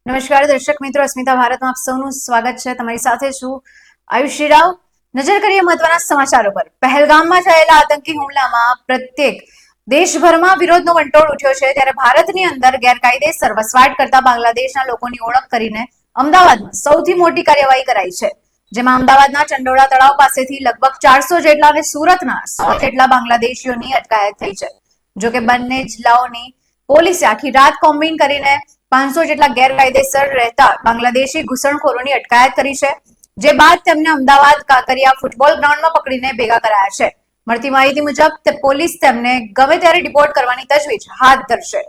નમસ્કાર દર્શક મિત્રો, અસ્મિતા ભારતમાં આપ સૌનું સ્વાગત છે। તમારી સાથે છું આયુષી રાવ। નજર કરીએ મહત્વના સમાચારો પર। પહેલગામમાં થયેલા આતંકી હુમલામાં પ્રત્યેક દેશભરમાં વિરોધનો વંટોળ ઉઠ્યો છે, ત્યારે ભારતની અંદર ગેરકાયદેસર વસવાટ કરતા બાંગ્લાદેશના લોકોની ઓળખ કરીને અમદાવાદમાં સૌથી મોટી કાર્યવાહી કરાઈ છે, જેમાં અમદાવાદના ચંડોળા તળાવ પાસેથી લગભગ 400 જેટલા અને સુરતના 100 જેટલા બાંગ્લાદેશીઓની અટકાયત થઈ છે। જો કે બંને જિલ્લાઓની પોલીસે આખી રાત કોમ્બિંગ કરીને 500 જેટલા ગેરકાયદેસર રહેતા બાંગ્લાદેશી ઘૂસણખોરોની અટકાયત કરી છે, જે બાદ તેમને અમદાવાદ કાંકરિયા ફૂટબોલ ગ્રાઉન્ડમાં પકડીને ભેગા કરાયા છે। મળતી માહિતી મુજબ પોલીસ તેમને ગમે ત્યારે ડિપોર્ટ કરવાની તજવીજ હાથ ધરશે।